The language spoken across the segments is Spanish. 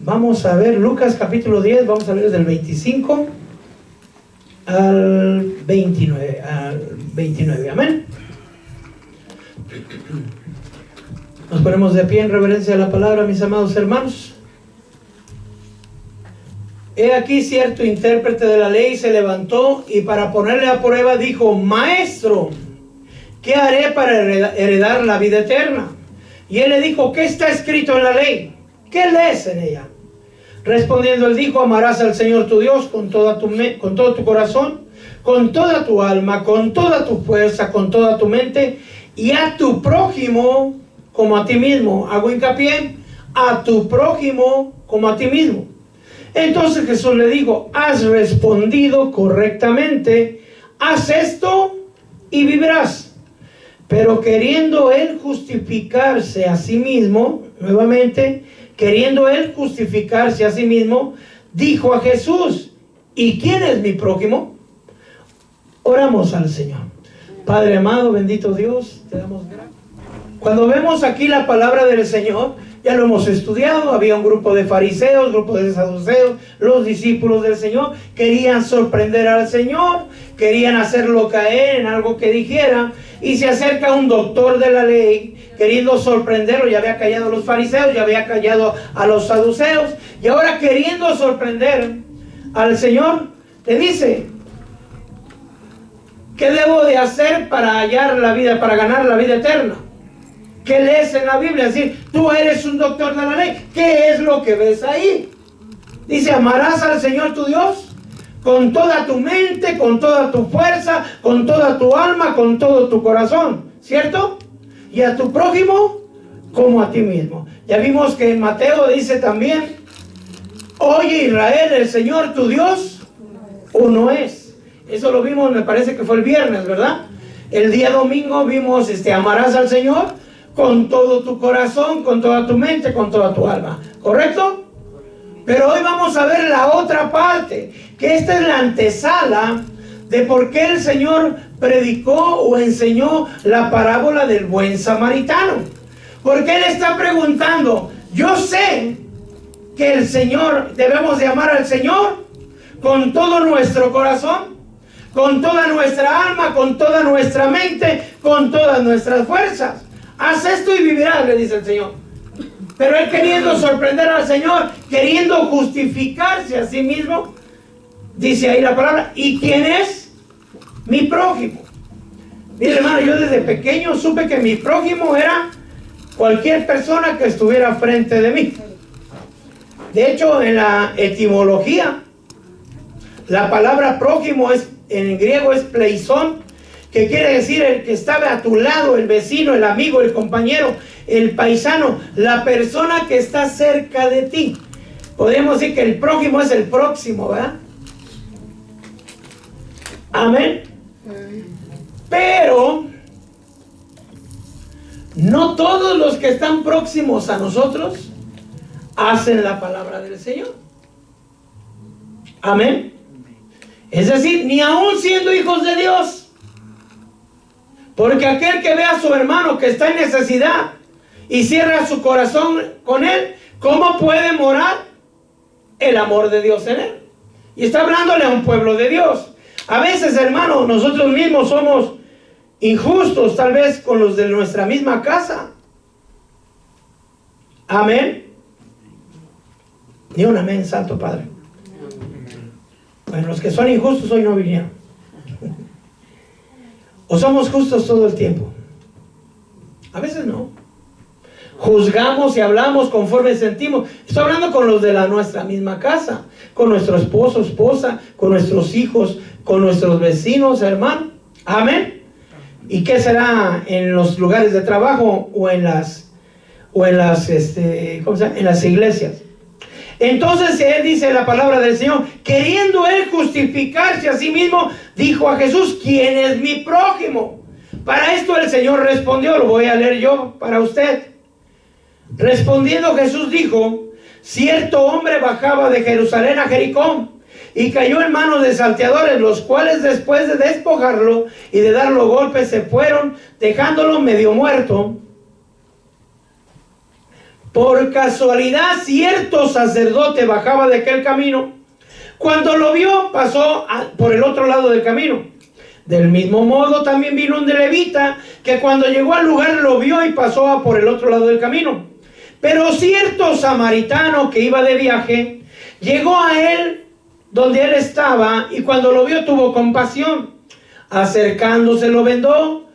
Vamos a ver Lucas capítulo 10, vamos a ver del 25 al 29, amén. Nos ponemos de pie en reverencia a la palabra, mis amados hermanos. He aquí cierto intérprete de la ley se levantó y para ponerle a prueba dijo: Maestro, ¿qué haré para heredar la vida eterna? Y él le dijo: ¿qué está escrito en la ley? ¿Qué lees en ella? Respondiendo él dijo: amarás al Señor tu Dios con todo tu corazón, con toda tu alma, con toda tu fuerza, con toda tu mente, y a tu prójimo como a ti mismo. Hago hincapié: a tu prójimo como a ti mismo. Entonces Jesús le dijo: has respondido correctamente, haz esto y vivirás. Pero queriendo él justificarse a sí mismo, nuevamente, queriendo él justificarse a sí mismo, dijo a Jesús: ¿y quién es mi prójimo? Oramos al Señor. Padre amado, bendito Dios, te damos gracias. Cuando vemos aquí la palabra del Señor, ya lo hemos estudiado, había un grupo de fariseos, grupo de saduceos, los discípulos del Señor, querían sorprender al Señor, querían hacerlo caer en algo que dijera, y se acerca un doctor de la ley, queriendo sorprenderlo. Ya había callado a los fariseos, ya había callado a los saduceos, y ahora queriendo sorprender al Señor, le dice: ¿qué debo de hacer para hallar la vida, para ganar la vida eterna? ¿Qué lees en la Biblia? Es decir, tú eres un doctor de la ley. ¿Qué es lo que ves ahí? Dice: amarás al Señor tu Dios con toda tu mente, con toda tu fuerza, con toda tu alma, con todo tu corazón, ¿cierto? Y a tu prójimo como a ti mismo. Ya vimos que en Mateo dice también: oye Israel, el Señor tu Dios uno es. Eso lo vimos, me parece que fue el viernes, ¿verdad? El día domingo vimos amarás al Señor con todo tu corazón, con toda tu mente, con toda tu alma, ¿correcto? Pero hoy vamos a ver la otra parte, que esta es la antesala de por qué el Señor predicó o enseñó la parábola del buen samaritano. Porque Él está preguntando: yo sé que el Señor, debemos de amar al Señor con todo nuestro corazón, con toda nuestra alma, con toda nuestra mente, con todas nuestras fuerzas. Haz esto y vivirás, le dice el Señor. Pero él, queriendo sorprender al Señor, queriendo justificarse a sí mismo, dice ahí la palabra: ¿y quién es mi prójimo? Mire, hermano, yo desde pequeño supe que mi prójimo era cualquier persona que estuviera frente de mí. De hecho, en la etimología, la palabra prójimo en griego es pleisón, que quiere decir el que estaba a tu lado, el vecino, el amigo, el compañero, el paisano, la persona que está cerca de ti. Podríamos decir que el prójimo es el próximo, ¿verdad? Amén. Pero no todos los que están próximos a nosotros hacen la palabra del Señor. Amén. Es decir, ni aún siendo hijos de Dios. Porque aquel que ve a su hermano que está en necesidad y cierra su corazón con él, ¿cómo puede morar el amor de Dios en él? Y está hablándole a un pueblo de Dios. A veces, hermano, nosotros mismos somos injustos, tal vez con los de nuestra misma casa. Amén. Ni un amén, Santo Padre. Bueno, los que son injustos hoy no vinieron. ¿O somos justos todo el tiempo? A veces no. Juzgamos y hablamos conforme sentimos. Estoy hablando con los de nuestra misma casa, con nuestro esposo, esposa, con nuestros hijos, con nuestros vecinos, hermano. Amén. ¿Y qué será en los lugares de trabajo o en las iglesias? Entonces él dice la palabra del Señor: queriendo él justificarse a sí mismo, dijo a Jesús: ¿quién es mi prójimo? Para esto el Señor respondió, lo voy a leer yo para usted. Respondiendo Jesús dijo: cierto hombre bajaba de Jerusalén a Jericó y cayó en manos de salteadores, los cuales después de despojarlo y de darlo golpes se fueron, dejándolo medio muerto. Por casualidad, cierto sacerdote bajaba de aquel camino. Cuando lo vio, pasó por el otro lado del camino. Del mismo modo, también vino un levita, que cuando llegó al lugar lo vio y pasó por el otro lado del camino. Pero cierto samaritano que iba de viaje, llegó a él donde él estaba, y cuando lo vio tuvo compasión. Acercándose lo vendó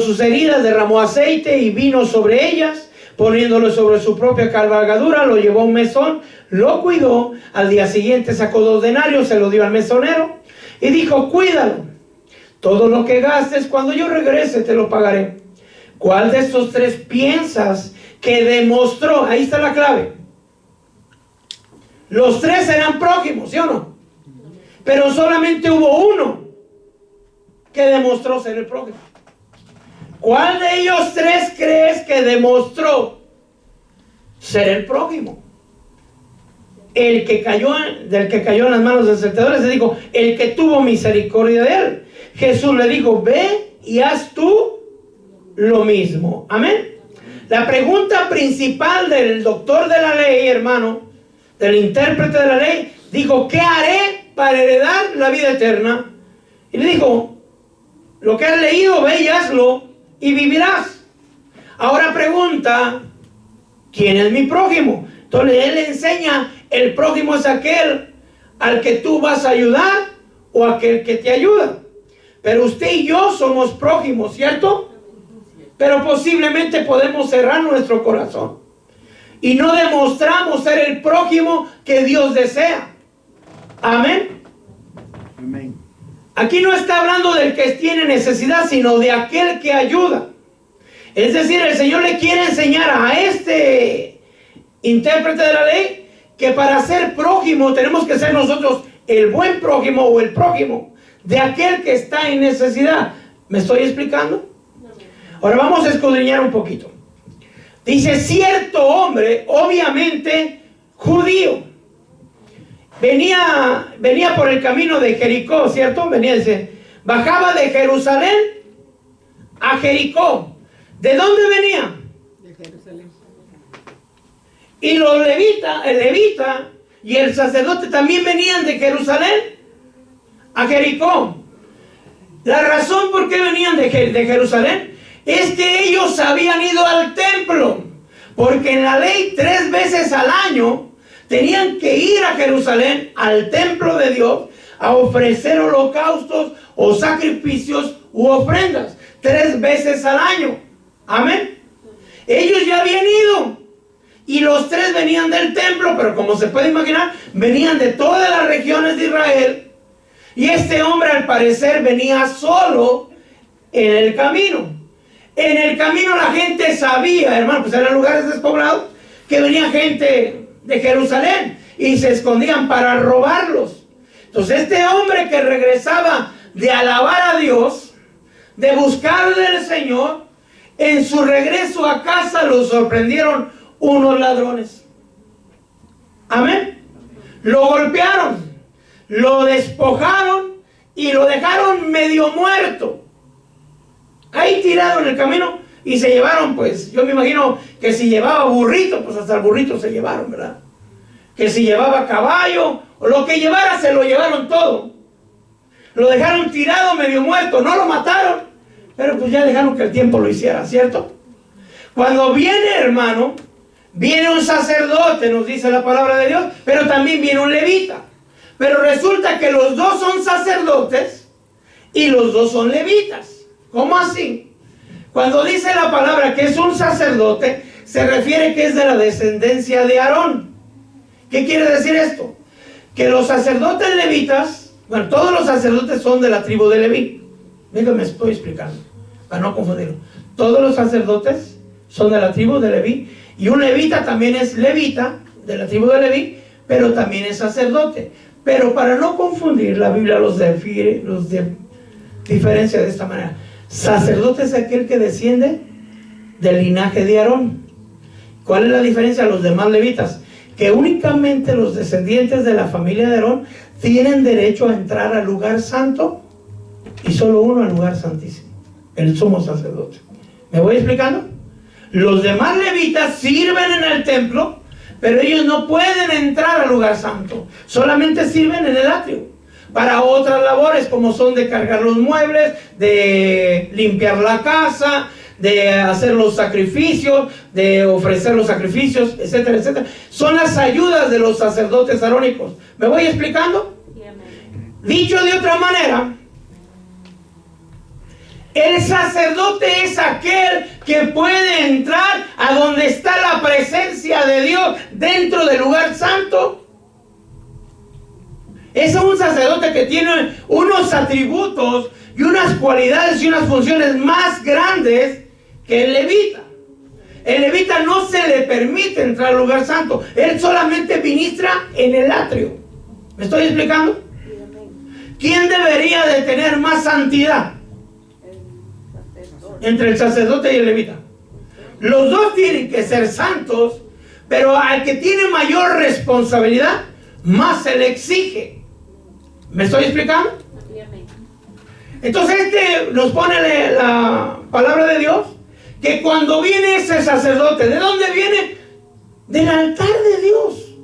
sus heridas, derramó aceite y vino sobre ellas, poniéndolo sobre su propia cabalgadura, lo llevó a un mesón, lo cuidó. Al día siguiente sacó 2 denarios, se lo dio al mesonero y dijo: cuídalo, todo lo que gastes, cuando yo regrese te lo pagaré. ¿Cuál de estos 3 piensas que demostró? Ahí está la clave. Los 3 eran prójimos, ¿sí o no? Pero solamente hubo uno que demostró ser el prójimo. ¿Cuál de ellos 3 crees que demostró ser el prójimo? Del que cayó en las manos de los salteadores, se dijo, el que tuvo misericordia de él. Jesús le dijo: ve y haz tú lo mismo. Amén. La pregunta principal del doctor de la ley, hermano, del intérprete de la ley, dijo: ¿qué haré para heredar la vida eterna? Y le dijo: lo que has leído, ve y hazlo y vivirás. Ahora pregunta: ¿quién es mi prójimo? Entonces él le enseña: el prójimo es aquel al que tú vas a ayudar o aquel que te ayuda. Pero usted y yo somos prójimos, ¿cierto? Pero posiblemente podemos cerrar nuestro corazón y no demostramos ser el prójimo que Dios desea. Amén. Amén. Aquí no está hablando del que tiene necesidad, sino de aquel que ayuda. Es decir, el Señor le quiere enseñar a este intérprete de la ley que para ser prójimo tenemos que ser nosotros el buen prójimo o el prójimo de aquel que está en necesidad. ¿Me estoy explicando? Ahora vamos a escudriñar un poquito. Dice: cierto hombre, obviamente judío, venía por el camino de Jericó, ¿cierto? Bajaba de Jerusalén a Jericó. ¿De dónde venía? De Jerusalén. Y el levita y el sacerdote también venían de Jerusalén a Jericó. La razón por qué venían de Jerusalén es que ellos habían ido al templo, porque en la ley 3 veces al año tenían que ir a Jerusalén, al templo de Dios, a ofrecer holocaustos o sacrificios u ofrendas. 3 veces al año. Amén. Ellos ya habían ido y los 3 venían del templo, pero como se puede imaginar, venían de todas las regiones de Israel. Y este hombre al parecer venía solo en el camino. En el camino la gente sabía, hermano, pues eran lugares despoblados, que venía gente de Jerusalén y se escondían para robarlos. Entonces este hombre que regresaba de alabar a Dios, de buscar del Señor, en su regreso a casa lo sorprendieron unos ladrones. Amén. Lo golpearon, lo despojaron y lo dejaron medio muerto, ahí tirado en el camino. Y se llevaron, pues, yo me imagino que si llevaba burrito, pues hasta el burrito se llevaron, ¿verdad? Que si llevaba caballo, o lo que llevara, se lo llevaron todo. Lo dejaron tirado, medio muerto. No lo mataron, pero pues ya dejaron que el tiempo lo hiciera, ¿cierto? Cuando viene, hermano, viene un sacerdote, nos dice la palabra de Dios, pero también viene un levita. Pero resulta que los 2 son sacerdotes y los 2 son levitas. ¿Cómo así? Cuando dice la palabra que es un sacerdote, se refiere que es de la descendencia de Aarón. ¿Qué quiere decir esto? Que los sacerdotes levitas, bueno, todos los sacerdotes son de la tribu de Leví. Me estoy explicando, para no confundirlo. Todos los sacerdotes son de la tribu de Leví, y un levita también es levita, de la tribu de Leví, pero también es sacerdote. Pero para no confundir, la Biblia los diferencia de esta manera. Sacerdote es aquel que desciende del linaje de Aarón. ¿Cuál es la diferencia a los demás levitas? Que únicamente los descendientes de la familia de Aarón tienen derecho a entrar al lugar santo, y solo uno al lugar santísimo, el sumo sacerdote. ¿Me voy explicando? Los demás levitas sirven en el templo, pero ellos no pueden entrar al lugar santo. Solamente sirven en el atrio para otras labores, como son de cargar los muebles, de limpiar la casa, de hacer los sacrificios, de ofrecer los sacrificios, etcétera, etcétera. Son las ayudas de los sacerdotes arónicos. ¿Me voy explicando? Dicho de otra manera, el sacerdote es aquel que puede entrar a donde está la presencia de Dios dentro del lugar santo. Es un sacerdote que tiene unos atributos y unas cualidades y unas funciones más grandes que el levita. El levita no se le permite entrar al lugar santo. Él solamente ministra en el atrio. ¿Me estoy explicando? ¿Quién debería de tener más santidad? Entre el sacerdote y el levita. Los dos tienen que ser santos, pero al que tiene mayor responsabilidad, más se le exige. ¿Me estoy explicando? Entonces nos pone la palabra de Dios, que cuando viene ese sacerdote, ¿de dónde viene? Del altar de Dios.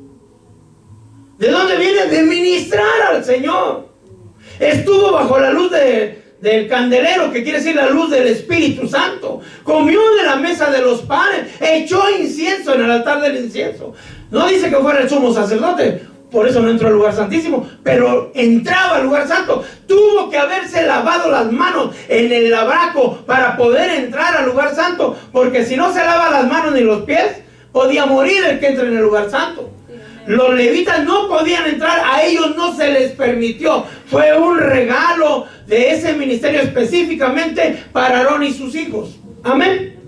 ¿De dónde viene? De ministrar al Señor. Estuvo bajo la luz del candelero, que quiere decir la luz del Espíritu Santo. Comió de la mesa de los panes, echó incienso en el altar del incienso. No dice que fuera el sumo sacerdote, por eso no entró al lugar santísimo, pero entraba al lugar santo. Tuvo que haberse lavado las manos en el lavacro para poder entrar al lugar santo, porque si no se lava las manos ni los pies, podía morir el que entra en el lugar santo. Los levitas no podían entrar, a ellos no se les permitió. Fue un regalo de ese ministerio específicamente para Aarón y sus hijos. Amén.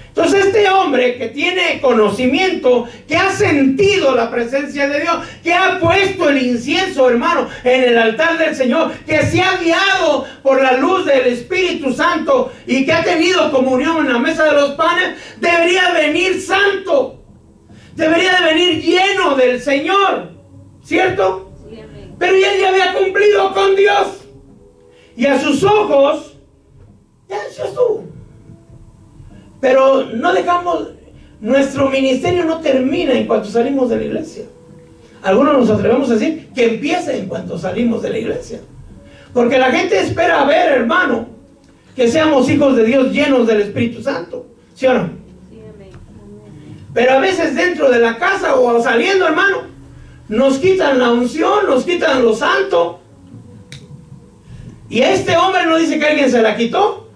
Entonces este hombre que tiene conocimiento, que ha sentido la presencia de Dios, que ha puesto el incienso, hermano, en el altar del Señor, que se ha guiado por la luz del Espíritu Santo y que ha tenido comunión en la mesa de los panes, debería venir santo. Debería de venir lleno del Señor, ¿cierto? Sí, pero él ya había cumplido con Dios. Y a sus ojos, ya estuvo. Pero no dejamos, nuestro ministerio no termina en cuanto salimos de la iglesia. Algunos nos atrevemos a decir que empiece en cuanto salimos de la iglesia. Porque la gente espera ver, hermano, que seamos hijos de Dios llenos del Espíritu Santo. ¿Sí o no? Pero a veces dentro de la casa o saliendo, hermano, nos quitan la unción, nos quitan lo santo. Y a este hombre no dice que alguien se la quitó.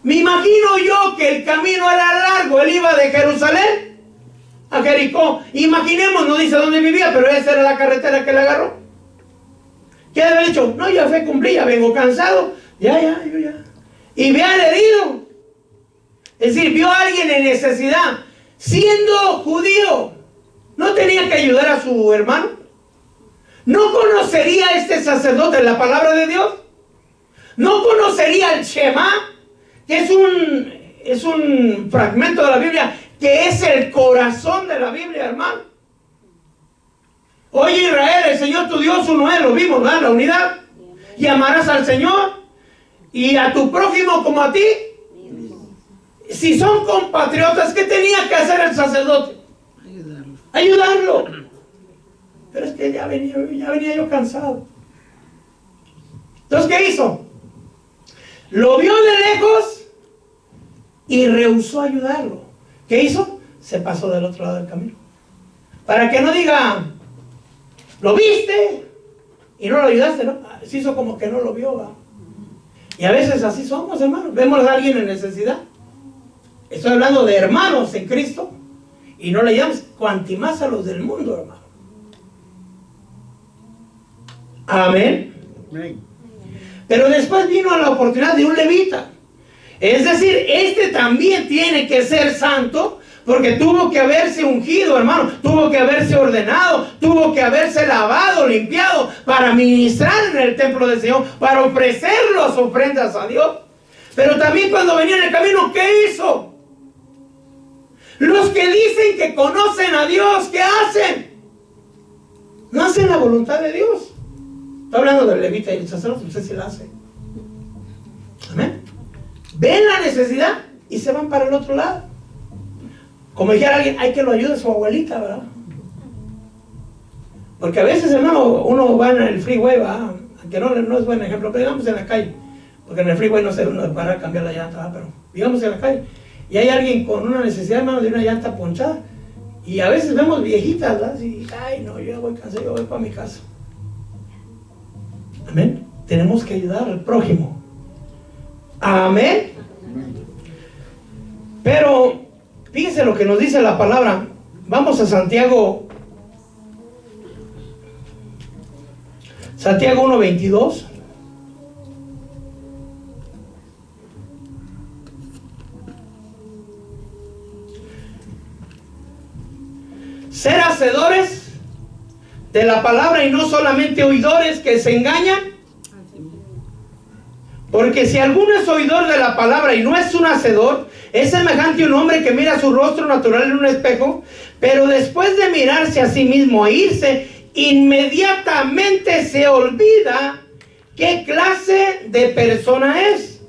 Me imagino yo que el camino era largo. Él iba de Jerusalén a Jericó. Imaginemos, no dice dónde vivía, pero esa era la carretera que le agarró. ¿Qué debe haber dicho? No, ya fue cumplir, ya vengo cansado. Ya. Y ve al herido. Es decir, vio a alguien en necesidad. Siendo judío, ¿no tenía que ayudar a su hermano? ¿No conocería este sacerdote la palabra de Dios? ¿No conocería el Shema? Que es un fragmento de la Biblia, que es el corazón de la Biblia, hermano. Oye Israel, el Señor tu Dios uno es, lo vimos, ¿verdad? La unidad. Y amarás al Señor y a tu prójimo como a ti. Si son compatriotas, ¿qué tenía que hacer el sacerdote? Ayudarlo. Pero es que ya venía yo cansado. Entonces, ¿qué hizo? Lo vio de lejos y rehusó ayudarlo. ¿Qué hizo? Se pasó del otro lado del camino. Para que no diga, lo viste y no lo ayudaste, ¿no? Se hizo como que no lo vio, ¿va? Y a veces así somos, hermanos. Vemos a alguien en necesidad. Estoy hablando de hermanos en Cristo. Y no le llames cuanti más a los del mundo, hermano. Amén. Amén. Pero después vino la oportunidad de un levita. Es decir, este también tiene que ser santo, porque tuvo que haberse ungido, hermano. Tuvo que haberse ordenado. Tuvo que haberse lavado, limpiado, para ministrar en el templo del Señor, para ofrecer las ofrendas a Dios. Pero también cuando venía en el camino, ¿qué hizo? Los que dicen que conocen a Dios, ¿qué hacen? No hacen la voluntad de Dios. Estoy hablando del levita y el sacerdote, usted sí la hace. Amén. Ven la necesidad y se van para el otro lado. Como dijera alguien, hay que lo ayude a su abuelita, ¿verdad? Porque a veces, hermano, uno va en el freeway, ¿verdad? Aunque no es buen ejemplo, pero digamos en la calle, porque en el freeway no se uno para cambiar la llanta, ¿verdad? Pero digamos en la calle, y hay alguien con una necesidad, hermano, de una llanta ponchada, y a veces vemos viejitas, ¿verdad? Y, ay, no, yo voy cansado, yo voy para mi casa. Amén. Tenemos que ayudar al prójimo. Amén. Pero fíjense lo que nos dice la palabra. Vamos a Santiago 1:22. Ser hacedores de la palabra y no solamente oidores que se engañan. Porque si alguno es oidor de la palabra y no es un hacedor, es semejante a un hombre que mira su rostro natural en un espejo, pero después de mirarse a sí mismo e irse, inmediatamente se olvida qué clase de persona es.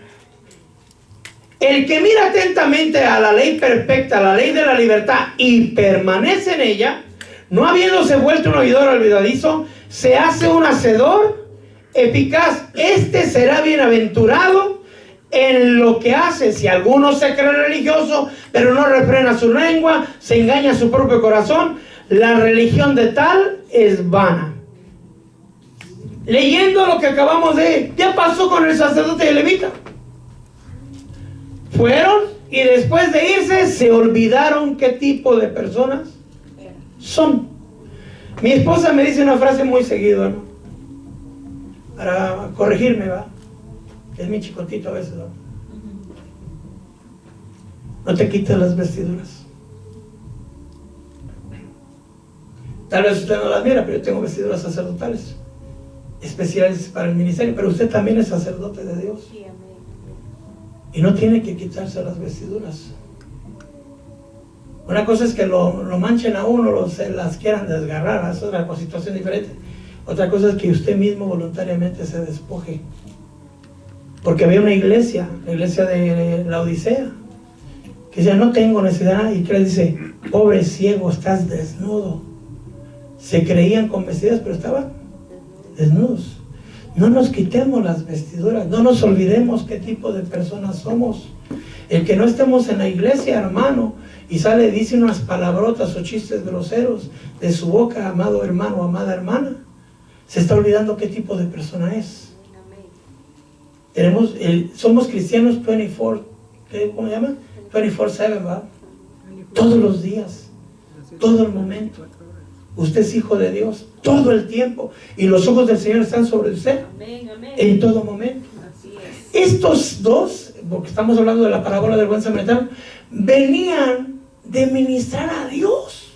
El que mira atentamente a la ley perfecta, a la ley de la libertad, y permanece en ella, no habiéndose vuelto un oidor olvidadizo, se hace un hacedor eficaz. Este será bienaventurado en lo que hace. Si alguno se cree religioso, pero no refrena su lengua, se engaña a su propio corazón, la religión de tal es vana. Leyendo lo que acabamos de... ¿Qué pasó con el sacerdote de levita? Fueron y después de irse se olvidaron qué tipo de personas son. Mi esposa me dice una frase muy seguido, ¿no? Para corregirme, ¿va? Es mi chicotito a veces, ¿no? No te quites las vestiduras. Tal vez usted no las mira, pero yo tengo vestiduras sacerdotales especiales para el ministerio, pero usted también es sacerdote de Dios. Y no tiene que quitarse las vestiduras. Una cosa es que lo manchen a uno, se las quieran desgarrar, eso es una situación diferente. Otra cosa es que usted mismo voluntariamente se despoje. Porque había una iglesia, la iglesia de la Odisea, que decía, no tengo necesidad, y que le dice, pobre ciego, estás desnudo. Se creían con vestiduras, pero estaban desnudos. No nos quitemos las vestiduras, no nos olvidemos qué tipo de personas somos. El que no estemos en la iglesia, hermano, y sale, dice unas palabrotas o chistes groseros de su boca, amado hermano o amada hermana, se está olvidando qué tipo de persona es. Somos cristianos 24, ¿cómo se llama? 24/7, ¿verdad? Todos los días, todo el momento. Usted es hijo de Dios todo el tiempo y los ojos del Señor están sobre usted. Amén, amén. En todo momento. Así es. Estos dos, porque estamos hablando de la parábola del buen samaritano, venían de ministrar a Dios,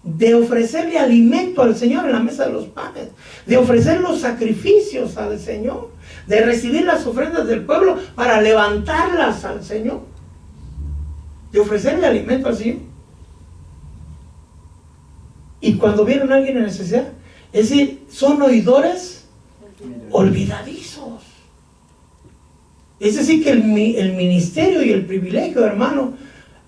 de ofrecerle alimento al Señor en la mesa de los panes, de ofrecer los sacrificios al Señor, de recibir las ofrendas del pueblo para levantarlas al Señor, de ofrecerle alimento al Señor. Y cuando vieron a alguien en necesidad, es decir, son oidores olvidadizos. Es decir, que el ministerio y el privilegio, hermano,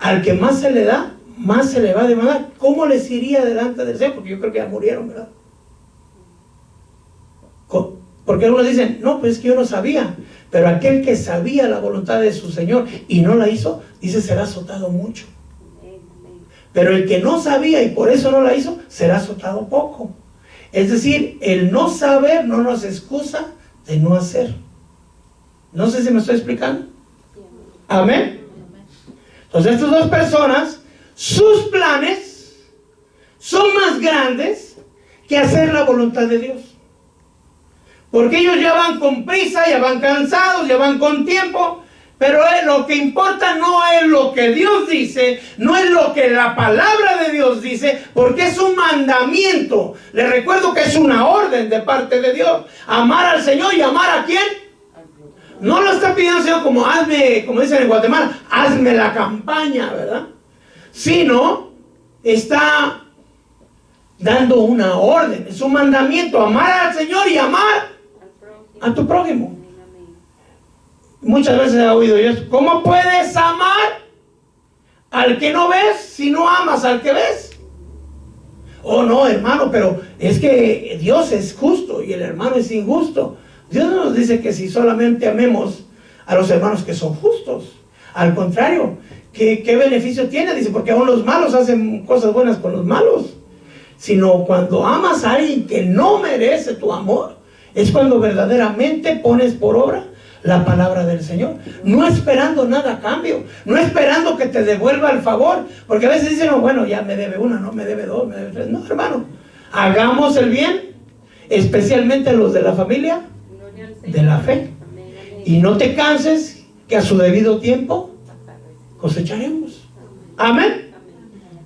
al que más se le da, más se le va a demandar. ¿Cómo les iría delante del Señor? Porque yo creo que ya murieron, ¿verdad? Porque algunos dicen, no, pues es que yo no sabía. Pero aquel que sabía la voluntad de su Señor y no la hizo, dice, será azotado mucho. Pero el que no sabía y por eso no la hizo, será azotado poco. Es decir, el no saber no nos excusa de no hacer. No sé si me estoy explicando. Amén. Entonces estas dos personas, sus planes son más grandes que hacer la voluntad de Dios. Porque ellos ya van con prisa, ya van cansados, ya van con tiempo. Pero lo que importa no es lo que Dios dice, no es lo que la palabra de Dios dice, porque es un mandamiento. Les recuerdo que es una orden de parte de Dios. Amar al Señor y amar ¿a quién? No lo está pidiendo el Señor como hazme, como dicen en Guatemala, hazme la campaña, ¿verdad? Sino está dando una orden, es un mandamiento, amar al Señor y amar a tu prójimo. Muchas veces he oído yo esto. ¿Cómo puedes amar al que no ves si no amas al que ves? Oh no, hermano, pero es que Dios es justo y el hermano es injusto. Dios no nos dice que si solamente amemos a los hermanos que son justos. Al contrario, ¿qué beneficio tiene? Dice, porque aún los malos hacen cosas buenas con los malos. Sino cuando amas a alguien que no merece tu amor, es cuando verdaderamente pones por obra la palabra del Señor, no esperando nada a cambio, no esperando que te devuelva el favor, porque a veces dicen, no, bueno, ya me debe una, no me debe dos, me debe tres. No, hermano, hagamos el bien, especialmente los de la familia de la fe, y no te canses, que a su debido tiempo cosecharemos. Amén.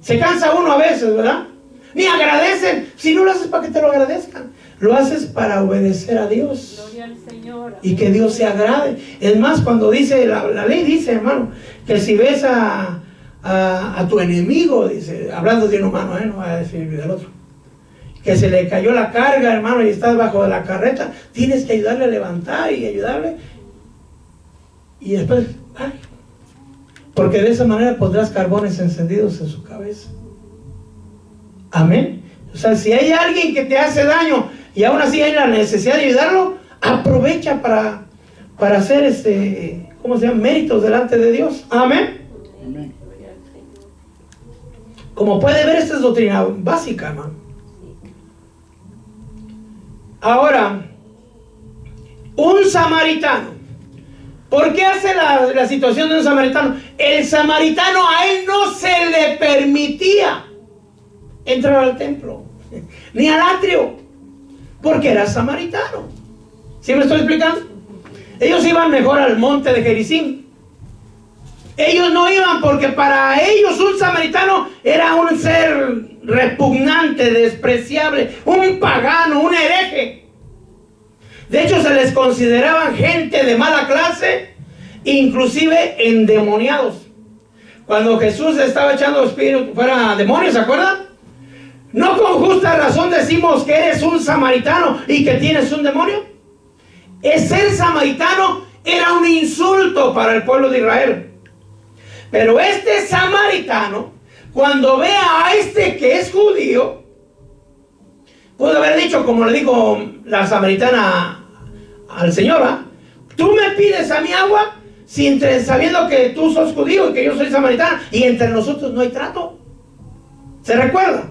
Se cansa uno a veces, ¿verdad? Ni agradecen. Si no lo haces para que te lo agradezcan, lo haces para obedecer a Dios. Gloria al Señor. Y que Dios se agrade. Es más, cuando dice, la ley dice, hermano, que si ves a tu enemigo, dice, hablando de un humano, no voy a decir del otro, que se le cayó la carga, hermano, y estás bajo de la carreta, tienes que ayudarle a levantar y ayudarle. Y después, porque de esa manera pondrás carbones encendidos en su cabeza. Amén. O sea, si hay alguien que te hace daño y aún así hay la necesidad de ayudarlo, aprovecha para hacer ¿cómo se llama? Méritos delante de Dios. Amén. Amén. Como puede ver, esta es doctrina básica, hermano. Ahora, un samaritano. ¿Por qué hace la situación de un samaritano? El samaritano, a él no se le permitía entrar al templo, ni al atrio, porque era samaritano. ¿Sí me estoy explicando? Ellos iban mejor al monte de Gerizim. Ellos no iban porque para ellos un samaritano era un ser repugnante, despreciable, un pagano, un hereje. De hecho, se les consideraban gente de mala clase, inclusive endemoniados. Cuando Jesús estaba echando espíritus fuera demonios, ¿se acuerdan? No con justa razón decimos que eres un samaritano y que tienes un demonio. Ser samaritano era un insulto para el pueblo de Israel. Pero este samaritano, cuando vea a este que es judío, pudo haber dicho, como le dijo la samaritana al Señor, tú me pides a mi agua sabiendo que tú sos judío y que yo soy samaritana, y entre nosotros no hay trato. ¿Se recuerda?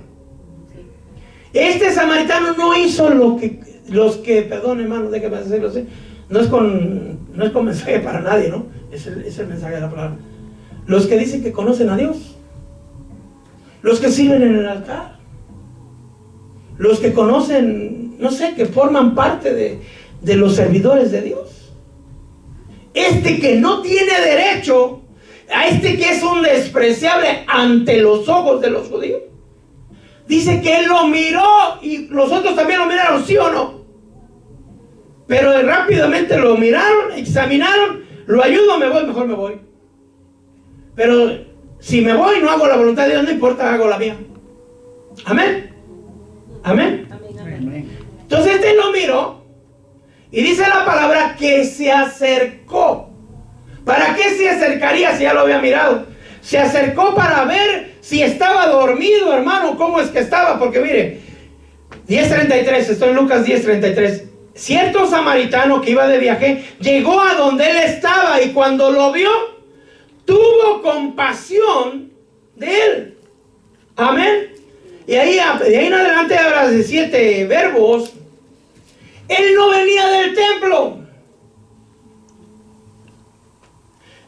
Este samaritano no hizo los que, perdón hermano, déjame decirlo así, no es con mensaje para nadie, ¿no? Es el mensaje de la palabra. Los que dicen que conocen a Dios, los que sirven en el altar, los que conocen, no sé, que forman parte de los servidores de Dios. Este que no tiene derecho, a este que es un despreciable ante los ojos de los judíos, dice que él lo miró y los otros también lo miraron, ¿sí o no? Pero rápidamente lo miraron, examinaron, lo ayudo, me voy, mejor me voy. Pero si me voy, no hago la voluntad de Dios, no importa, hago la mía. Amén. Amén. Amén. Entonces este lo miró y dice la palabra que se acercó. ¿Para qué se acercaría si ya lo había mirado? Se acercó para ver si estaba dormido, hermano, cómo es que estaba, porque mire, 10:33, estoy en Lucas 10:33. Cierto samaritano que iba de viaje llegó a donde él estaba y cuando lo vio, tuvo compasión de él. Amén. Y ahí, de ahí en adelante habla de 7 verbos. Él no venía del templo.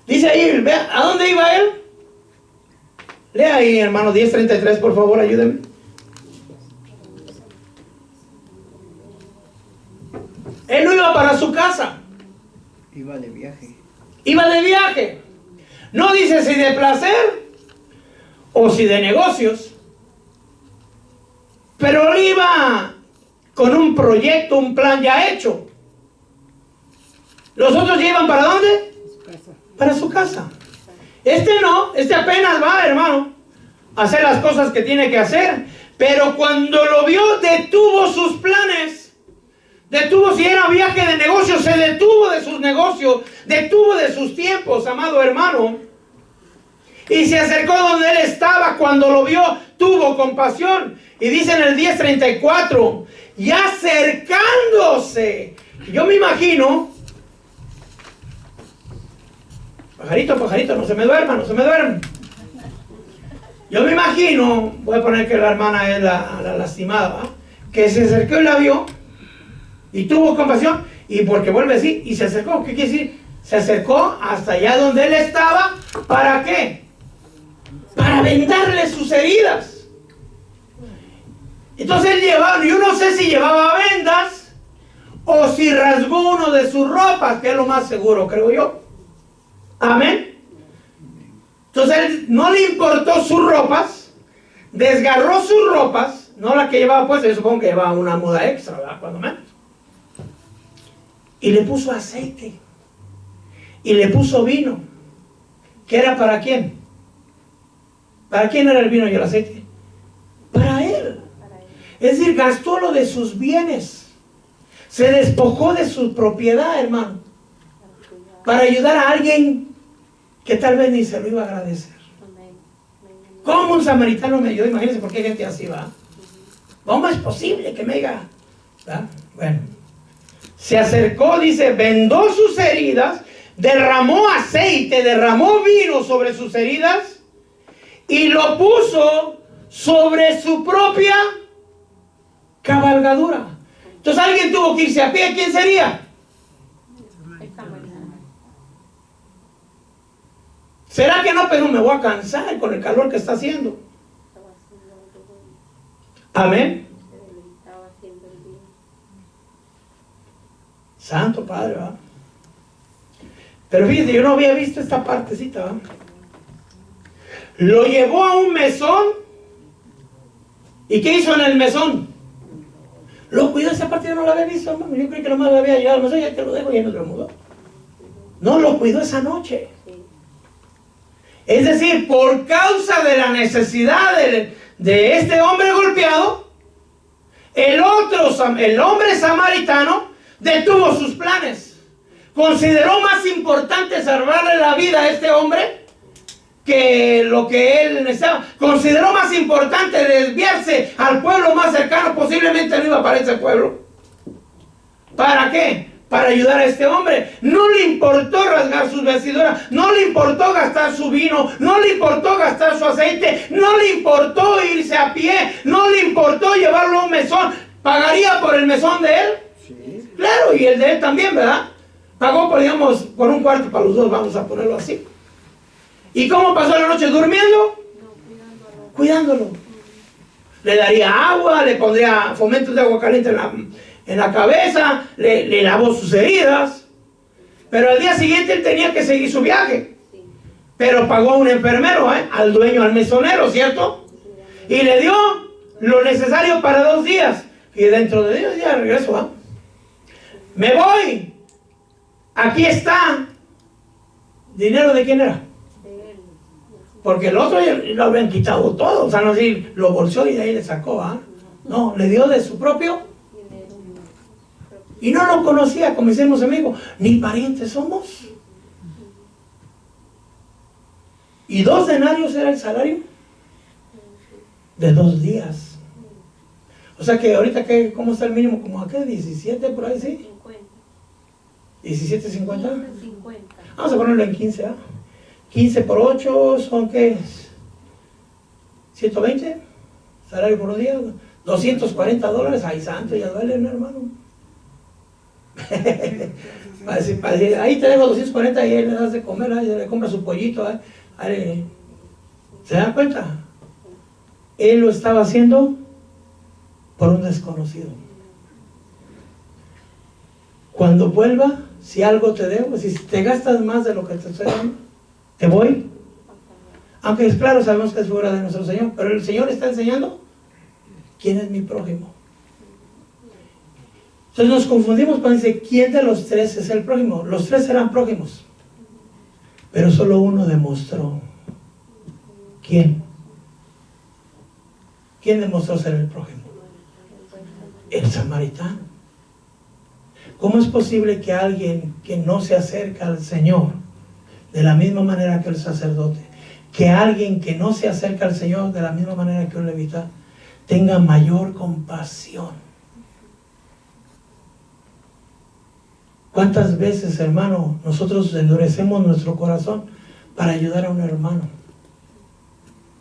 Dice ahí, vea, ¿a dónde iba él? Lea ahí, hermano, 10:33, por favor, ayúdenme. Él no iba para su casa. Iba de viaje. Iba de viaje. No dice si de placer o si de negocios. Pero él iba con un proyecto, un plan ya hecho. Los otros iban ¿para dónde? Para su casa. Este no, este apenas va, hermano, a hacer las cosas que tiene que hacer. Pero cuando lo vio, detuvo sus planes. Detuvo, si era viaje de negocios, se detuvo de sus negocios, detuvo de sus tiempos, amado hermano. Y se acercó donde él estaba. Cuando lo vio, tuvo compasión. Y dice en el 10:34, y acercándose. Yo me imagino, pajarito, pajarito, no se me duerma, no se me duerma. Yo me imagino, voy a poner que la hermana es la lastimada, ¿va? Que se acercó y la vio, y tuvo compasión, y porque vuelve a decir, y se acercó. ¿Qué quiere decir? Se acercó hasta allá donde él estaba. ¿Para qué? Para vendarle sus heridas. Entonces él llevaba, yo no sé si llevaba vendas o si rasgó uno de sus ropas, que es lo más seguro, creo yo. Amén. Entonces él no le importó sus ropas, desgarró sus ropas, no la que llevaba puesta, yo supongo que llevaba una muda extra, ¿verdad? Cuando menos. Y le puso aceite. Y le puso vino. ¿Que era para quién? ¿Para quién era el vino y el aceite? Para él. Es decir, gastó lo de sus bienes. Se despojó de su propiedad, hermano. Para ayudar a alguien que tal vez ni se lo iba a agradecer. ¿Cómo un samaritano me ayudó? Imagínense por qué gente así va. ¿Cómo es posible que me diga? ¿Verdad? Bueno. Se acercó, dice, vendó sus heridas, derramó aceite, derramó vino sobre sus heridas y lo puso sobre su propia cabalgadura. Entonces alguien tuvo que irse a pie. ¿Quién sería? ¿Será que no? Pero me voy a cansar con el calor que está haciendo. Amén. Santo Padre, ¿va? Pero fíjate, yo no había visto esta partecita, ¿va? Lo llevó a un mesón. ¿Y qué hizo en el mesón? Lo cuidó. Esa parte yo no la había visto, hermano. Yo creí que nomás la había llegado al mesón, ya te lo dejo y ya no te lo mudó. No, lo cuidó esa noche. Es decir, por causa de la necesidad de este hombre golpeado, el hombre samaritano detuvo sus planes. Consideró más importante salvarle la vida a este hombre que lo que él necesitaba. Consideró más importante desviarse al pueblo más cercano. Posiblemente no iba para ese pueblo. ¿Para qué? Para ayudar a este hombre. No le importó rasgar sus vestiduras, no le importó gastar su vino, no le importó gastar su aceite, no le importó irse a pie, no le importó llevarlo a un mesón. ¿Pagaría por el mesón de él? Sí. Claro, y el de él también, ¿verdad? Pagó por, digamos, por un cuarto para los dos, vamos a ponerlo así. ¿Y cómo pasó la noche? ¿Durmiendo? No, cuidándolo. Le daría agua, le pondría fomentos de agua caliente en la cabeza, le lavó sus heridas. Pero al día siguiente él tenía que seguir su viaje. Pero pagó a un enfermero, al dueño, al mesonero, ¿cierto? Y le dio lo necesario para 2 días. Y dentro de 2 días regreso, me voy. Aquí está. ¿Dinero de quién era? Porque el otro lo habían quitado todo. O sea, no decir, lo bolseó y de ahí le sacó, No, le dio de su propio. Y no lo conocía, como decimos amigos, ni parientes somos. Y 2 denarios era el salario de 2 días. O sea que ahorita, ¿cómo está el mínimo? Como acá, 17 por ahí, ¿sí? 17.50. Vamos a ponerlo en 15, 15 por 8 son, ¿qué? 120. Salario por 2 días. $240. Ay, santo, ya duele, ¿no, hermano? para decir, ahí te dejo 240 y ahí le das de comer, ahí le compra su pollito. ¿Se dan cuenta? Él lo estaba haciendo por un desconocido. Cuando vuelva, si algo te debo, si te gastas más de lo que te estoy dando, te voy. Aunque es claro, sabemos que es figura de nuestro Señor, pero el Señor está enseñando quién es mi prójimo. Entonces nos confundimos cuando dice, ¿quién de los 3 es el prójimo? Los 3 eran prójimos, pero solo uno demostró. ¿Quién? ¿Quién demostró ser el prójimo? El samaritano. ¿Cómo es posible que alguien que no se acerca al Señor de la misma manera que el sacerdote, que alguien que no se acerca al Señor de la misma manera que un levita, tenga mayor compasión? ¿Cuántas veces, hermano, nosotros endurecemos nuestro corazón para ayudar a un hermano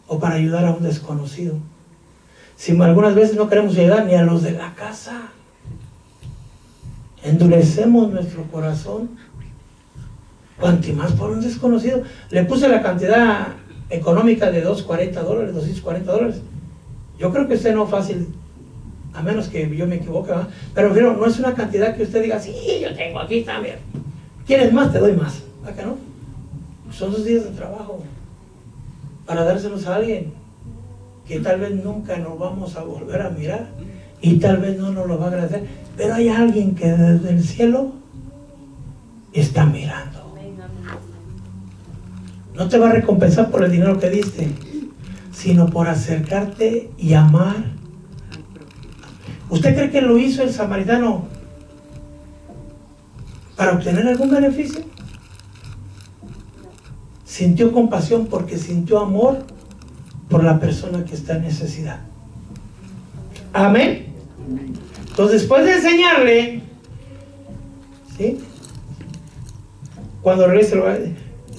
o para ayudar a un desconocido? Si algunas veces no queremos ayudar ni a los de la casa, endurecemos nuestro corazón, cuanto más por un desconocido. Le puse la cantidad económica de $240. Yo creo que usted no fácil, a menos que yo me equivoque, ¿verdad? Pero no es una cantidad que usted diga, sí, yo tengo aquí también. ¿Quieres más? Te doy más. ¿A qué no? Son 2 días de trabajo para dárselos a alguien que tal vez nunca nos vamos a volver a mirar y tal vez no nos lo va a agradecer, pero hay alguien que desde el cielo está mirando. No te va a recompensar por el dinero que diste, sino por acercarte y amar. ¿Usted cree que lo hizo el samaritano para obtener algún beneficio? Sintió compasión porque sintió amor por la persona que está en necesidad. Amén. Entonces, después de enseñarle, ¿sí? Cuando regrese,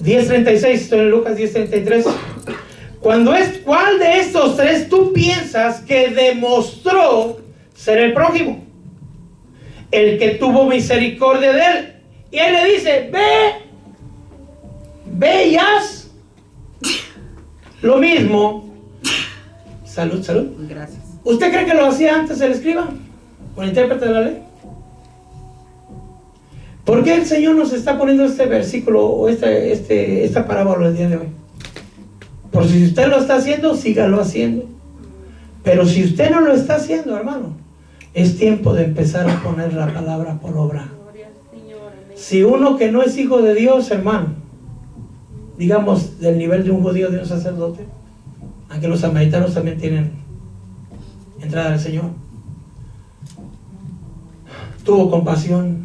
10:36, estoy en Lucas 10:33. ¿Cuál de estos 3 tú piensas que demostró ser el prójimo? El que tuvo misericordia de él. Y él le dice, ve y haz lo mismo. Salud. Gracias. ¿Usted cree que lo hacía antes el escriba o el intérprete de la ley? ¿Por qué el Señor nos está poniendo este versículo o esta parábola el día de hoy? Por si usted lo está haciendo, sígalo haciendo. Pero si usted no lo está haciendo, hermano, es tiempo de empezar a poner la palabra por obra. Si uno que no es hijo de Dios, hermano, digamos del nivel de un judío, de un sacerdote, aunque los samaritanos también tienen entrada al Señor, tuvo compasión.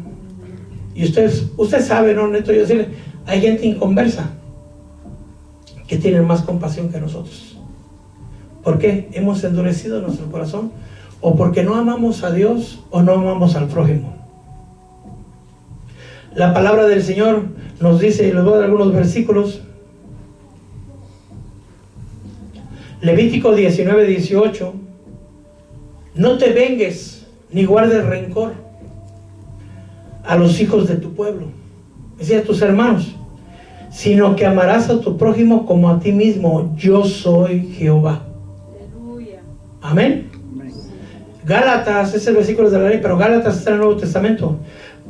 Y usted sabe, no necesito yo decirle, hay gente inconversa que tiene más compasión que nosotros. ¿Por qué? Hemos endurecido nuestro corazón, o porque no amamos a Dios o no amamos al prójimo. La palabra del Señor nos dice, y les voy a dar algunos versículos. Levítico 19:18. No te vengues ni guardes rencor a los hijos de tu pueblo, es decir, a tus hermanos, sino que amarás a tu prójimo como a ti mismo. Yo soy Jehová. Aleluya. Amén. Gálatas, es el versículo de la ley, pero Gálatas está en el Nuevo Testamento.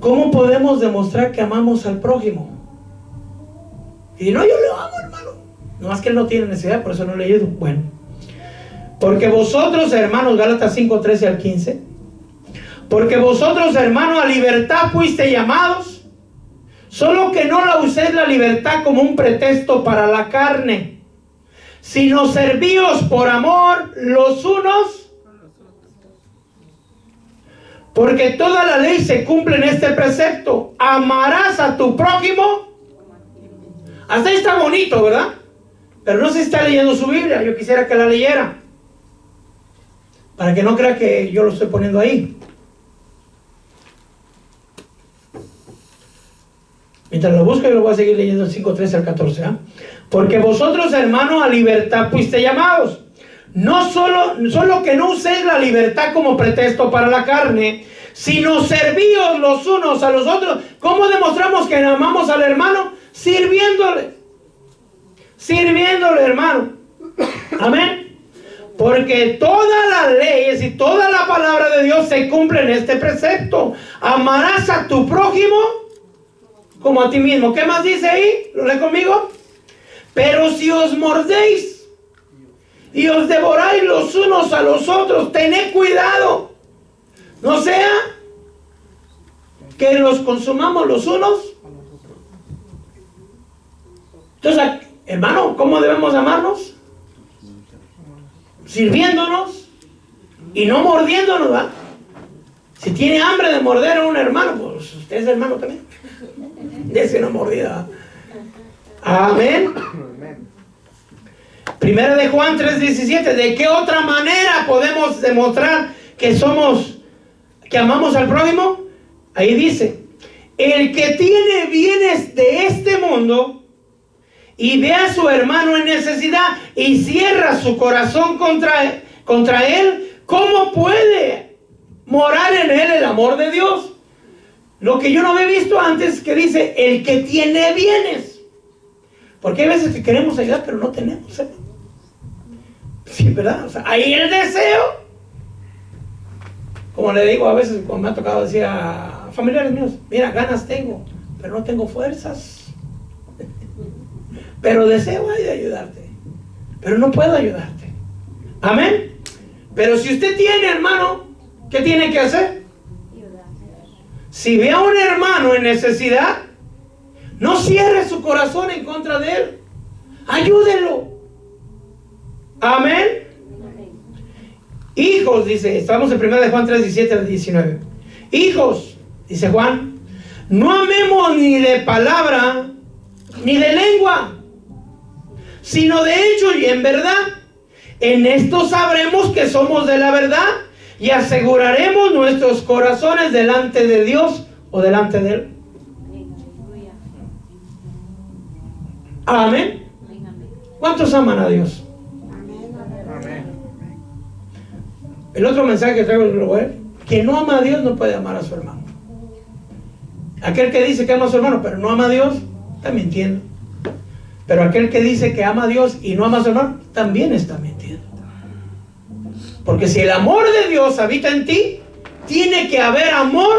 ¿Cómo podemos demostrar que amamos al prójimo? Y no, yo lo amo, hermano. Nomás que él no tiene necesidad, por eso no he leído. Bueno, porque vosotros, hermanos, Gálatas 5:13 al 15, porque vosotros, hermanos, a libertad fuiste llamados, solo que no la uséis la libertad como un pretexto para la carne, sino servíos por amor los unos. Porque toda la ley se cumple en este precepto: amarás a tu prójimo. Hasta ahí está bonito, ¿verdad? Pero no se está leyendo su Biblia. Yo quisiera que la leyera, para que no crea que yo lo estoy poniendo ahí. Mientras lo busco, yo lo voy a seguir leyendo el 5:13 al 14. Porque vosotros, hermanos, a libertad fuiste llamados. No solo que no uséis la libertad como pretexto para la carne, sino servíos los unos a los otros. ¿Cómo demostramos que amamos al hermano? Sirviéndole, hermano. Amén. Porque todas las leyes y toda la palabra de Dios se cumple en este precepto: amarás a tu prójimo como a ti mismo. ¿Qué más dice ahí? ¿Lo lee conmigo? Pero si os mordéis y os devoráis los unos a los otros, tened cuidado, no sea que los consumamos los unos. Entonces, hermano, ¿cómo debemos amarnos? Sirviéndonos y no mordiéndonos, ¿verdad? Si tiene hambre de morder a un hermano, pues usted es hermano también. Dese una mordida. Amén. Primera de Juan 3:17. ¿De qué otra manera podemos demostrar que amamos al prójimo? Ahí dice: el que tiene bienes de este mundo y ve a su hermano en necesidad y cierra su corazón contra él, ¿cómo puede morar en él el amor de Dios? Lo que yo no había visto antes, que dice el que tiene bienes. Porque hay veces que queremos ayudar pero no tenemos, ¿eh? Sí, ¿verdad? O sea, hay el deseo. Como le digo a veces cuando me ha tocado decir a familiares míos: mira, ganas tengo, pero no tengo fuerzas. Pero deseo hay de ayudarte, pero no puedo ayudarte. Amén. Pero si usted tiene, hermano, ¿qué tiene que hacer? Si ve a un hermano en necesidad, no cierre su corazón en contra de él. Ayúdelo. Amén. Hijos, dice, estamos en 1 de Juan 3:17 al 19. Hijos, dice Juan, no amemos ni de palabra ni de lengua, sino de hecho y en verdad. En esto sabremos que somos de la verdad y aseguraremos nuestros corazones delante de Dios o delante de Él. Amén. ¿Cuántos aman a Dios? Amén. El otro mensaje que traigo es: quien no ama a Dios no puede amar a su hermano. Aquel que dice que ama a su hermano pero no ama a Dios, está mintiendo. Pero aquel que dice que ama a Dios y no ama a su hermano, también está mintiendo. Porque si el amor de Dios habita en ti, tiene que haber amor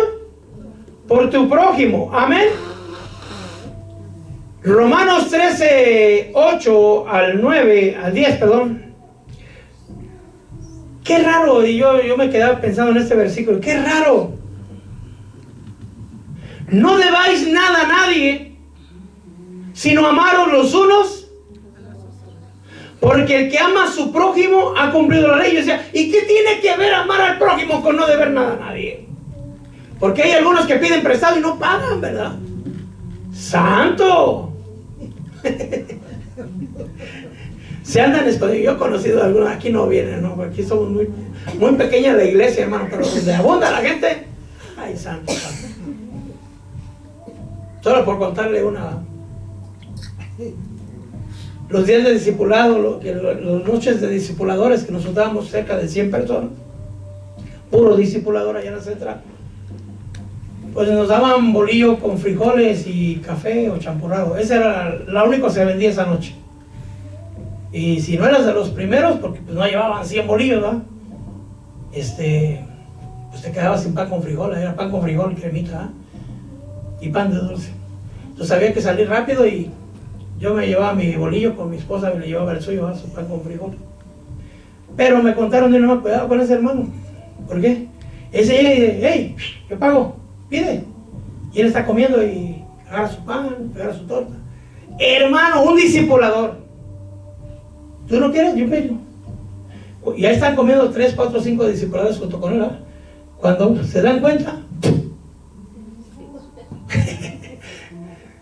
por tu prójimo. Amén. Romanos 13:8 al 9, al 10, perdón. Qué raro, y yo me quedaba pensando en este versículo, qué raro. No debáis nada a nadie, sino amaros los unos, porque el que ama a su prójimo ha cumplido la ley. O sea, ¿y qué tiene que ver amar al prójimo con no deber nada a nadie? Porque hay algunos que piden prestado y no pagan, ¿verdad? ¡Santo! Se andan escondiendo. Yo he conocido a algunos, aquí no vienen, ¿no? Porque aquí somos muy pequeña la iglesia, hermano, pero donde abunda la gente, ¡ay, santo, santo! Solo por contarle una. Los días de discipulado, las noches de discipuladores, que nos dábamos cerca de 100 personas, puro discipulador allá en la central, pues nos daban bolillo con frijoles y café o champurrado. Esa era la única que se vendía esa noche. Y si no eras de los primeros, porque pues no llevaban 100 bolillos, ¿verdad? Pues te quedabas sin pan con frijoles. Era pan con frijol y cremita, y pan de dulce. Entonces había que salir rápido y yo me llevaba mi bolillo con mi esposa, me le llevaba el suyo, su pan con frijol. Pero me contaron de nuevo: cuidado con ese hermano. ¿Por qué? Ese llega y dice: hey, yo pago, pide. Y él está comiendo y agarra su pan, agarra su torta. Hermano, un discipulador. ¿Tú no quieres? Yo pido. Y ahí están comiendo 3, 4, 5 discipuladores junto con él, ¿verdad? Cuando se dan cuenta,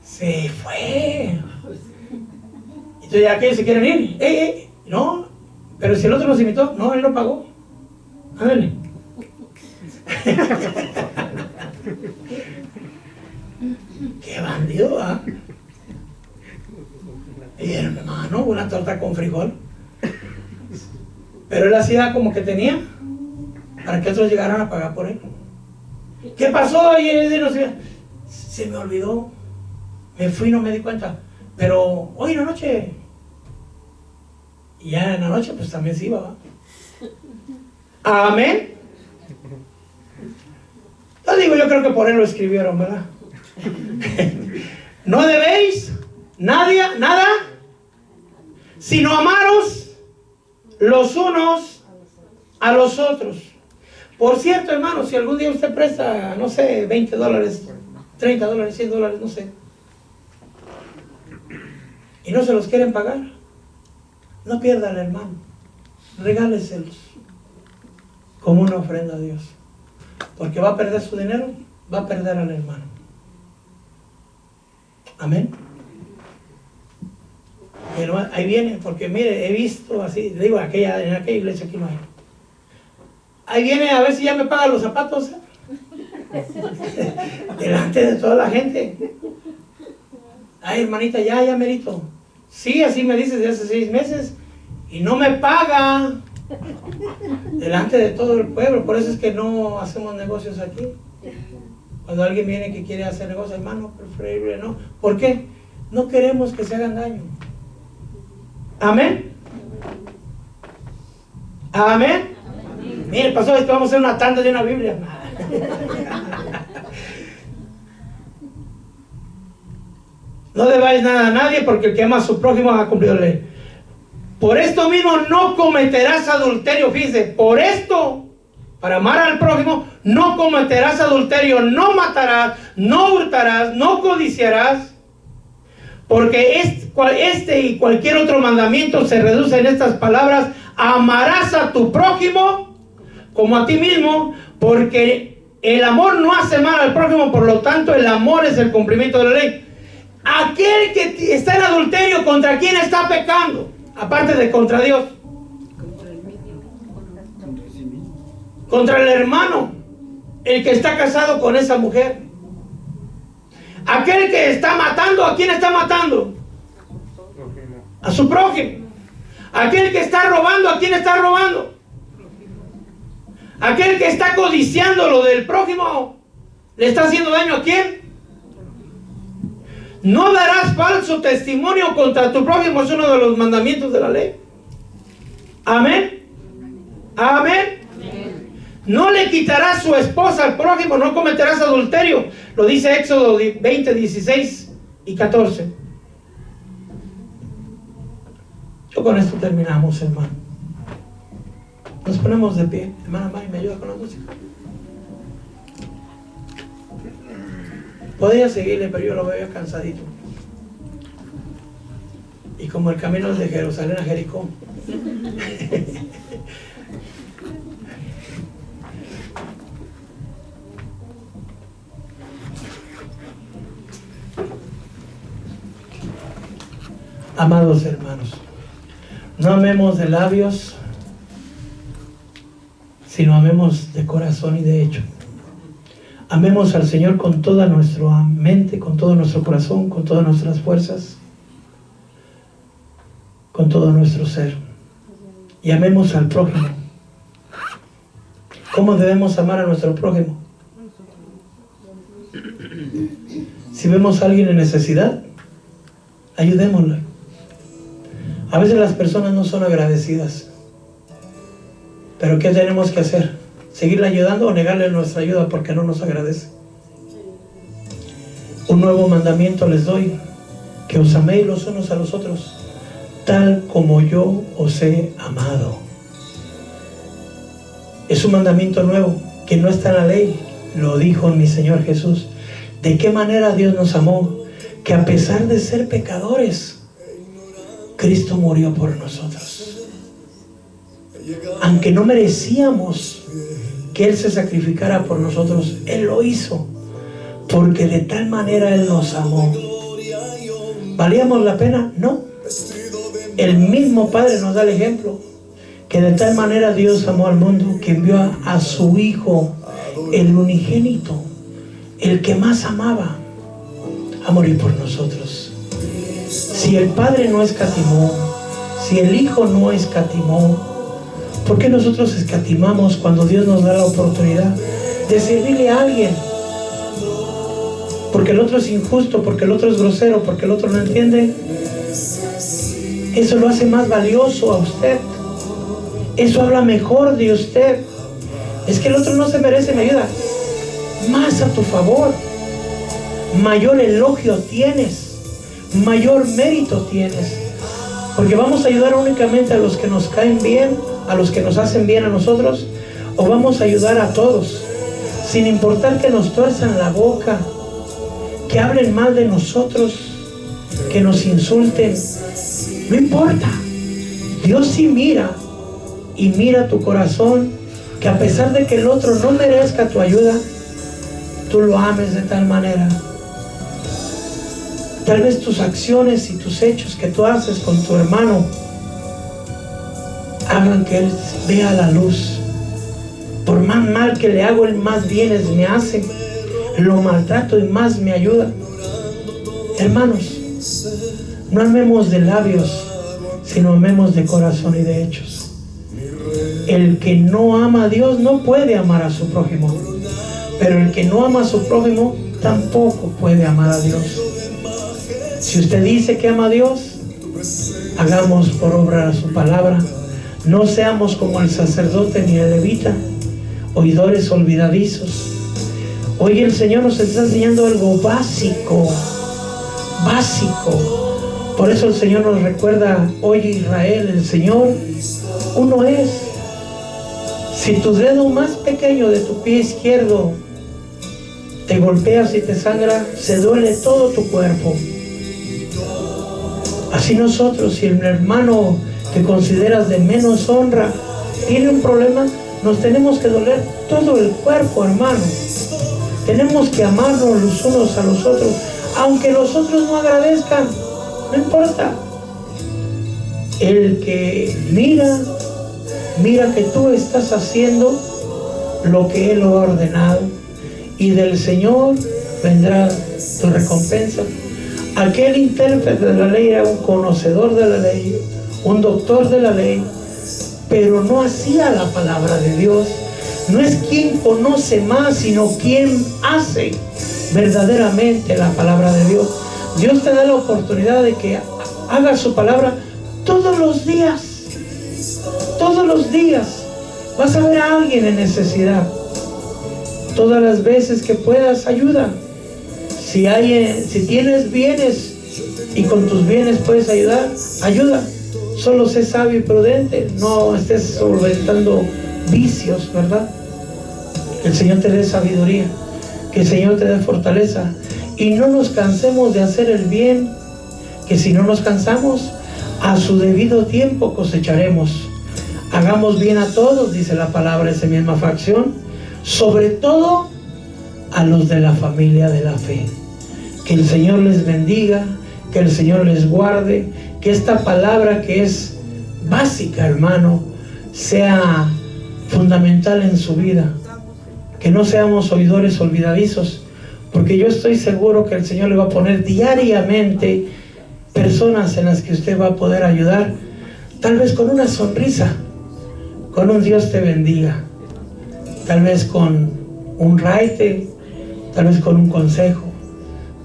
se fue. Entonces ya aquellos se quieren ir. ¡Ey! No, pero si el otro nos invitó, no, él no pagó. Ándale. Qué bandido, ¿ah? Y hermano, una torta con frijol. Pero él hacía como que tenía para que otros llegaran a pagar por él. ¿Qué pasó? Y él decía: se me olvidó, me fui, no me di cuenta. Pero hoy en la noche, y ya en la noche pues también se iba, ¿va? Amén. Yo creo que por él lo escribieron, ¿verdad? No debéis nada, sino amaros los unos a los otros. Por cierto, hermano, si algún día usted presta, no sé, $20, $30, $100, no sé, y no se los quieren pagar, no pierda al hermano, regáleselos como una ofrenda a Dios. Porque va a perder su dinero, va a perder al hermano. Amén. Y hermano, ahí viene, porque mire, he visto así, le digo, en aquella iglesia aquí no hay. Ahí viene a ver si ya me paga los zapatos. Delante de toda la gente. Ay, hermanita, ya merito. Sí, así me dices desde hace 6 meses. Y no me paga. Delante de todo el pueblo. Por eso es que no hacemos negocios aquí. Cuando alguien viene que quiere hacer negocios, hermano, preferible no. ¿Por qué? No queremos que se hagan daño. Amén. Amén. Mire, pastor, es que vamos a hacer una tanda de una Biblia. No debáis nada a nadie, porque el que ama a su prójimo ha cumplido la ley. Por esto mismo no cometerás adulterio. Fíjese, por esto, para amar al prójimo, no cometerás adulterio, no matarás, no hurtarás, no codiciarás. Porque este y cualquier otro mandamiento se reduce en estas palabras: amarás a tu prójimo como a ti mismo, porque el amor no hace mal al prójimo, por lo tanto el amor es el cumplimiento de la ley. Aquel que está en adulterio, ¿contra quién está pecando? Aparte de contra Dios. Contra el hermano, el que está casado con esa mujer. Aquel que está matando, ¿a quién está matando? A su prójimo. Aquel que está robando, ¿a quién está robando? Aquel que está codiciando lo del prójimo, ¿le está haciendo daño a quién? No darás falso testimonio contra tu prójimo, es uno de los mandamientos de la ley. Amén. Amén. No le quitarás su esposa al prójimo, no cometerás adulterio. Lo dice Éxodo 20, 16 y 14. Yo con esto terminamos, hermano. Nos ponemos de pie. Hermana Mari, ¿me ayuda con la música? Podría seguirle, pero yo lo veo cansadito. Y como el camino es de Jerusalén a Jericó. Amados hermanos, no amemos de labios, sino amemos de corazón y de hecho. Amemos al Señor con toda nuestra mente, con todo nuestro corazón, con todas nuestras fuerzas, con todo nuestro ser. Y amemos al prójimo. ¿Cómo debemos amar a nuestro prójimo? Si vemos a alguien en necesidad, ayudémosle. A veces las personas no son agradecidas. ¿Pero qué tenemos que hacer? ¿Seguirle ayudando o negarle nuestra ayuda porque no nos agradece? Un nuevo mandamiento les doy: que os améis los unos a los otros, tal como yo os he amado. Es un mandamiento nuevo que no está en la ley. Lo dijo mi Señor Jesús. ¿De qué manera Dios nos amó? Que a pesar de ser pecadores, Cristo murió por nosotros. Aunque no merecíamos que Él se sacrificara por nosotros, Él lo hizo, porque de tal manera Él nos amó. ¿Valíamos la pena? No. El mismo Padre nos da el ejemplo, que de tal manera Dios amó al mundo, que envió a su Hijo, el unigénito, el que más amaba, a morir por nosotros. Si el Padre no escatimó, si el Hijo no escatimó, ¿por qué nosotros escatimamos cuando Dios nos da la oportunidad de servirle a alguien? Porque el otro es injusto, porque el otro es grosero, porque el otro no entiende. Eso lo hace más valioso a usted. Eso habla mejor de usted. Es que el otro no se merece mi ayuda. Más a tu favor. Mayor elogio tienes. Mayor mérito tienes. Porque vamos a ayudar únicamente a los que nos caen bien, a los que nos hacen bien a nosotros, o vamos a ayudar a todos, sin importar que nos tuerzan la boca, que hablen mal de nosotros, que nos insulten. No importa. Dios sí mira, y mira tu corazón, que a pesar de que el otro no merezca tu ayuda, tú lo ames de tal manera. Tal vez tus acciones y tus hechos que tú haces con tu hermano hagan que él vea la luz. Por más mal que le hago, él más bienes me hace. Lo maltrato y más me ayuda. Hermanos, no amemos de labios, sino amemos de corazón y de hechos. El que no ama a Dios no puede amar a su prójimo, pero el que no ama a su prójimo tampoco puede amar a Dios. Si usted dice que ama a Dios, hagamos por obra su palabra. No seamos como el sacerdote ni el levita, oidores olvidadizos. Hoy el Señor nos está enseñando algo básico. Por eso el Señor nos recuerda: oye Israel, el Señor uno es. Si tu dedo más pequeño de tu pie izquierdo te golpeas y te sangra, se duele todo tu cuerpo. Así nosotros, si el hermano que consideras de menos honra tiene un problema, nos tenemos que doler todo el cuerpo, hermano. Tenemos que amarnos los unos a los otros, aunque los otros no agradezcan, no importa. El que mira que tú estás haciendo lo que Él ha ordenado, y del Señor vendrá tu recompensa. Aquel intérprete de la ley era un conocedor de la ley, un doctor de la ley, pero no hacía la palabra de Dios. No es quien conoce más, sino quien hace verdaderamente la palabra de Dios. Dios te da la oportunidad de que hagas su palabra todos los días. Todos los días vas a ver a alguien en necesidad. Todas las veces que puedas, ayuda. Si tienes bienes y con tus bienes puedes ayudar, ayuda. Solo sé sabio y prudente, no estés solventando vicios, ¿verdad? Que el Señor te dé sabiduría, que el Señor te dé fortaleza, y no nos cansemos de hacer el bien, que si no nos cansamos, a su debido tiempo cosecharemos. Hagamos bien a todos, dice la palabra, esa misma facción, sobre todo a los de la familia de la fe. Que el Señor les bendiga, que el Señor les guarde, que esta palabra que es básica, hermano, sea fundamental en su vida. Que no seamos oidores olvidadizos, porque yo estoy seguro que el Señor le va a poner diariamente personas en las que usted va a poder ayudar, tal vez con una sonrisa, con un Dios te bendiga, tal vez con un raite, tal vez con un consejo,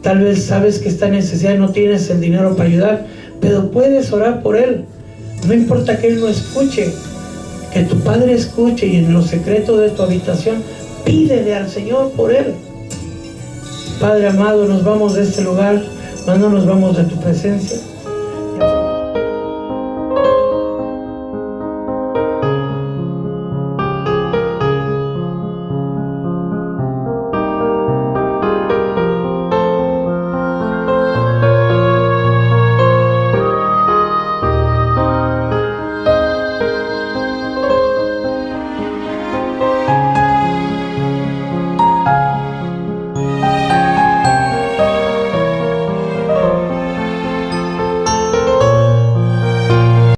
tal vez sabes que está en necesidad y no tienes el dinero para ayudar, pero puedes orar por él. No importa que él no escuche, que tu Padre escuche, y en lo secreto de tu habitación pídele al Señor por él. Padre amado, nos vamos de este lugar, mas no nos vamos de tu presencia.